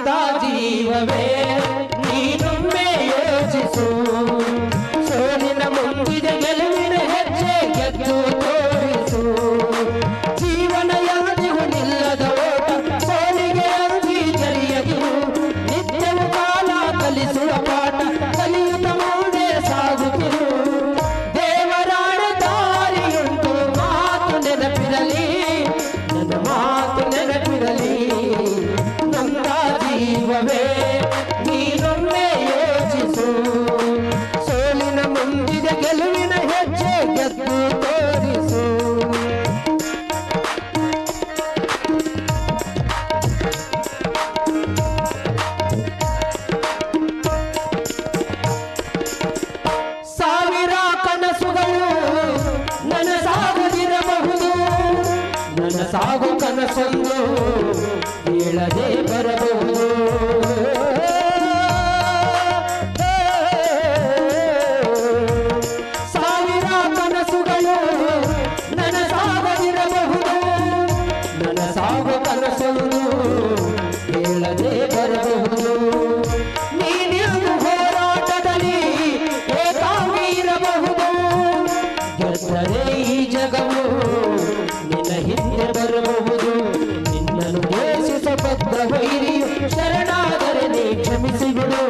ನಂದ ಜೀವವೇ ನೀನೊಮ್ಮೆ ಯೋಚಿಸು ಸೋಲಿನ ಮುಂದಿದೆ ಗೆಲುವಿನ ಹೆಜ್ಜೆ ಗೆದ್ದು ತೋರಿಸು ಜೀವನ ಯಾರಿಗೂ ನಿಲ್ಲದ ಓಟ ಸೋಲಿಗೆ ಅಂಜಿ ಜರಿಯದಿರು ನಿತ್ಯವೂ ಕಾಲ ಕಲಿಸುವ ಪಾಠ ಕಲಿಯುತ್ತ ಮುಂದೆ ಸಾಗುತ್ತಿರು ದೇವರಾಡ ದಾರಿಯುಂಟು ಮಾತು ನೆನಪಿರಲಿ ನನ್ನ ಮಾತು ನೆನಪಿರಲಿ ನಂದ ಜೀವವೇ ನೀನೊಮ್ಮೆ ಯೋಚಿಸು ಸೋಲಿನ ಮುಂದಿದೆ ಗೆಲುವಿನ ಹೆಜ್ಜೆ ಗೆದ್ದು ತೋರಿಸು ಸಾವಿರ ಕನಸುಗಳು ನನಸಾಗದಿರಬಹುದು ನನ್ನ ಸಾಗು ಕನಸೊಂದು ಹೇಳದೆ ಬರಬಹುದು ಸಾವಿರ ಕನಸುಗಳು ನನಸಾಗದಿರಬಹುದು ನನ್ನ ಸಾಗು ಕನಸೊಂದು ಹೇಳದೆ ಬರಬಹುದು ನೀನಿರುವುದು ಹೋರಾಟದಲ್ಲಿ ಏಕಾಂಗಿ ಇರಬಹುದು ಗೆದ್ದರೆ ಈ ಜಗವು ನಿನ್ನ ಹಿಂದೆ ಬರಬಹುದು ನಿನ್ನನ್ನು ದೇಶಿಸಬದ್ಧ ವೈರಿಯು ಶರಣಾದರೆ ನೀ ಕ್ಷಮಿಸಿಬಿಡು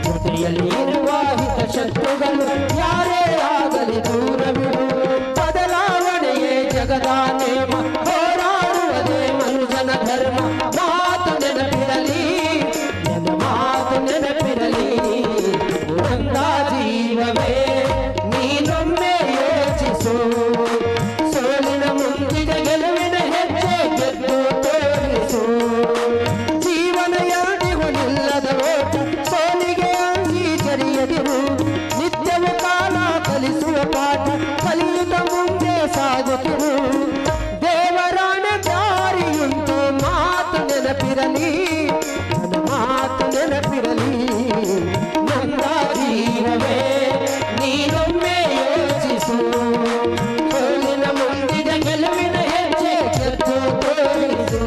ಜೊತೆಯಲ್ಲಿ ಇರುವ ಹಿತ ಶತ್ರುಗಳು ಯಾರೇ ಆಗಲಿ ದೂರವಿಡು ಬದಲಾವಣೆಯೇ ಜಗದ ನೇಮ ಹೋರಾಡುವುದೇ ಮನುಜನ ಧರ್ಮ ಮಾತು ನೆನಪಿರಲಿ ನನ್ನ ಮಾತು ನೆನಪಿರಲಿ ನಂದ ಜೀವವೇ ನೀನೊಮ್ಮೆ ಯೋಚಿಸು ಸೋಲಿನ ಮುಂದಿದೆ ಗೆಲುವಿನ ಹೆಜ್ಜೆ ಗೆದ್ದು ತೋರಿಸು ಜೀವನ ಯಾರಿಗೂ ನಿಲ್ಲದ ಓಟ ಸೋಲಿಗೆ ಅಂಗಿ ಜರಿಯದಿರು ನಿತ್ಯವೂ ಕಾಲ ಕಲಿಸುವ ಪಾಠ ಕಲಿಯುತ್ತ ಮುಂದೆ ಸಾಗುತ್ತಿರು ದೇವರಾಣ ದಾರಿಯುಂಟು ಮಾತು ನೆನಪಿರಲಿ ನನ್ನ ಮಾತು ನೆನಪಿರಲಿ ನಂದ ಜೀವವೇ ನೀನೊಮ್ಮೆ ಯೋಚಿಸು ಸೋಲಿನ ಮುಂದಿದ ಗೆಲುವಿನ ಹೆಜ್ಜೆ ಗೆದ್ದು ತೋರಿಸು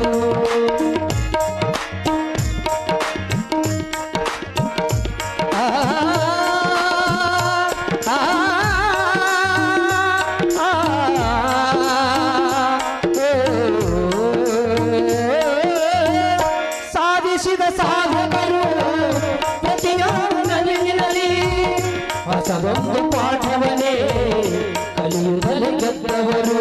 ಸಾಧಿಸಿದ ಸಾಧಕರು ಪ್ರತಿಯೊಂದು ನಲಿನಿರಲಿ ಹೊಸದೊಂದು ಪಾಠವನ್ನೇ ಕಲಿಯುವುದರಲ್ಲಿ ಗೆದ್ದವರು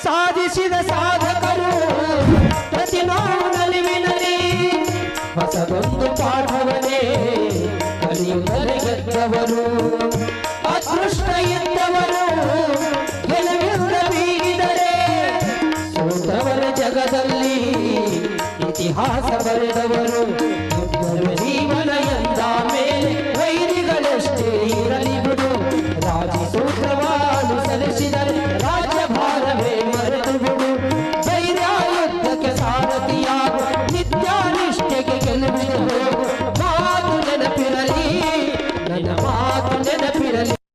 ಸಾಧಿಸಿದ ಸಾಧಕರು ಪ್ರತಿ ನೋವು ನಲಿವಿನಲ್ಲಿ ಹೊಸದೊಂದು ಪಾಠವನ್ನೇ ಕಲಿಯುವುದರಲ್ಲಿ ಗೆದ್ದವರು ಅದೃಷ್ಟ ಇದ್ದವರು ಗೆಲುವಿಂದ ಬೀಗಿದರೆ ಸೋತವರ ಜಗದಲ್ಲಿ ಇತಿಹಾಸ ಬರೆದವರು ಜೀವನ ಎಂದ ಮೇಲೆ ವೈರಿಗಳೆಷ್ಟೇ ಇರಲಿ ಬಿಡು ರಾಜಸೂತ್ರವನ್ನು ಸಲ್ಲಿಸಿದರೆ ರಾಜ್ಯಭಾರವೇ ಮರೆತು ಬಿಡು ಧೈರ್ಯ ಯುದ್ಧಕ್ಕೆ ಸಾರಥಿ